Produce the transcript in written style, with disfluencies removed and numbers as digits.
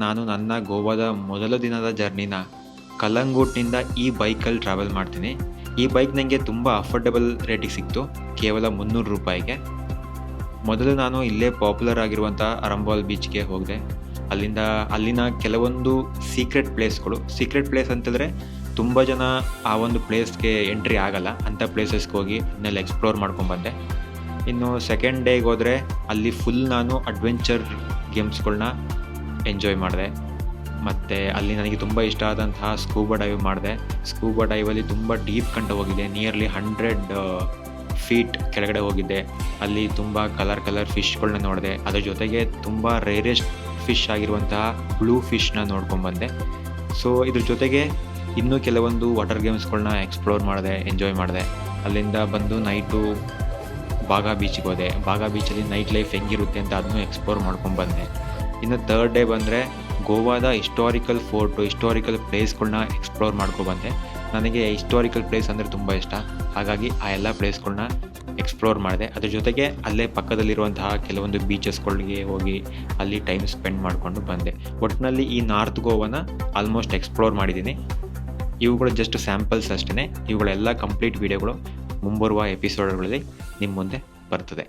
ನಾನು ನನ್ನ ಗೋವಾದ ಮೊದಲ ದಿನದ ಜರ್ನಿನ ಕಲಂಗೂಟ್ನಿಂದ ಈ ಬೈಕಲ್ಲಿ ಟ್ರಾವೆಲ್ ಮಾಡ್ತೀನಿ. ಈ ಬೈಕ್ ನನಗೆ ತುಂಬ ಅಫೋರ್ಡೆಬಲ್ ರೇಟಿಗೆ ಸಿಕ್ತು, ಕೇವಲ 300 ರೂಪಾಯಿಗೆ. ಮೊದಲು ನಾನು ಇಲ್ಲೇ ಪಾಪ್ಯುಲರ್ ಆಗಿರುವಂಥ ಅರಂಬಾಲ್ ಬೀಚ್ಗೆ ಹೋಗಿದೆ. ಅಲ್ಲಿನ ಕೆಲವೊಂದು ಸೀಕ್ರೆಟ್ ಪ್ಲೇಸ್ ಅಂತಂದರೆ ತುಂಬ ಜನ ಆ ಒಂದು ಪ್ಲೇಸ್ಗೆ ಎಂಟ್ರಿ ಆಗಲ್ಲ, ಅಂಥ ಪ್ಲೇಸಸ್ಗೆ ಹೋಗಿ ಇನ್ನೆಲ್ಲ ಎಕ್ಸ್ಪ್ಲೋರ್ ಮಾಡ್ಕೊಂಡ್ಬಂದೆ. ಇನ್ನು ಸೆಕೆಂಡ್ ಡೇಗೆ ಹೋದರೆ ಅಲ್ಲಿ ಫುಲ್ ನಾನು ಅಡ್ವೆಂಚರ್ ಗೇಮ್ಸ್ಗಳನ್ನ ಎಂಜಾಯ್ ಮಾಡಿದೆ. ಮತ್ತು ಅಲ್ಲಿ ನನಗೆ ತುಂಬ ಇಷ್ಟ ಆದಂತಹ ಸ್ಕೂಬಾ ಡೈವ್ ಮಾಡಿದೆ. ಸ್ಕೂಬಾ ಡೈವಲ್ಲಿ ತುಂಬ ಡೀಪ್ ಕಂಡು ಹೋಗಿದೆ, ನಿಯರ್ಲಿ 100 ಫೀಟ್ ಕೆಳಗಡೆ ಹೋಗಿದ್ದೆ. ಅಲ್ಲಿ ತುಂಬ ಕಲರ್ ಫಿಶ್ಗಳನ್ನ ನೋಡಿದೆ. ಅದ್ರ ಜೊತೆಗೆ ತುಂಬ ರೇರೆಸ್ಟ್ ಫಿಶ್ ಆಗಿರುವಂತಹ ಬ್ಲೂ ಫಿಶ್ನ ನೋಡ್ಕೊಂಡ್ಬಂದೆ. ಸೊ ಇದ್ರ ಜೊತೆಗೆ ಇನ್ನೂ ಕೆಲವೊಂದು ವಾಟರ್ ಗೇಮ್ಸ್ಗಳನ್ನ ಎಕ್ಸ್ಪ್ಲೋರ್ ಮಾಡಿದೆ, ಎಂಜಾಯ್ ಮಾಡಿದೆ. ಅಲ್ಲಿಂದ ಬಂದು ನೈಟು ಬಾಗಾ ಬೀಚ್ಗೆ ಹೋದೆ. ಬಾಗಾ ಬೀಚಲ್ಲಿ ನೈಟ್ ಲೈಫ್ ಹೆಂಗಿರುತ್ತೆ ಅಂತ ಅದನ್ನು ಎಕ್ಸ್ಪ್ಲೋರ್ ಮಾಡ್ಕೊಂಡ್ಬಂದೆ. ಇನ್ನು ಥರ್ಡ್ ಡೇ ಬಂದರೆ ಗೋವಾದ ಹಿಸ್ಟಾರಿಕಲ್ ಪ್ಲೇಸ್ಗಳನ್ನ ಎಕ್ಸ್ಪ್ಲೋರ್ ಮಾಡ್ಕೊಬಂದೆ. ನನಗೆ ಹಿಸ್ಟಾರಿಕಲ್ ಪ್ಲೇಸ್ ಅಂದರೆ ತುಂಬ ಇಷ್ಟ, ಹಾಗಾಗಿ ಆ ಎಲ್ಲ ಪ್ಲೇಸ್ಗಳನ್ನ ಎಕ್ಸ್ಪ್ಲೋರ್ ಮಾಡಿದೆ. ಅದ್ರ ಜೊತೆಗೆ ಅಲ್ಲೇ ಪಕ್ಕದಲ್ಲಿರುವಂತಹ ಕೆಲವೊಂದು ಬೀಚಸ್ಗಳಿಗೆ ಹೋಗಿ ಅಲ್ಲಿ ಟೈಮ್ ಸ್ಪೆಂಡ್ ಮಾಡಿಕೊಂಡು ಬಂದೆ. ಒಟ್ಟಿನಲ್ಲಿ ಈ ನಾರ್ತ್ ಗೋವಾನ ಆಲ್ಮೋಸ್ಟ್ ಎಕ್ಸ್ಪ್ಲೋರ್ ಮಾಡಿದ್ದೀನಿ. ಇವುಗಳು ಜಸ್ಟ್ ಸ್ಯಾಂಪಲ್ಸ್ ಅಷ್ಟೇ. ಇವುಗಳೆಲ್ಲ ಕಂಪ್ಲೀಟ್ ವೀಡಿಯೋಗಳು ಮುಂಬರುವ ಎಪಿಸೋಡ್ಗಳಲ್ಲಿ ನಿಮ್ಮ ಮುಂದೆ ಬರ್ತದೆ.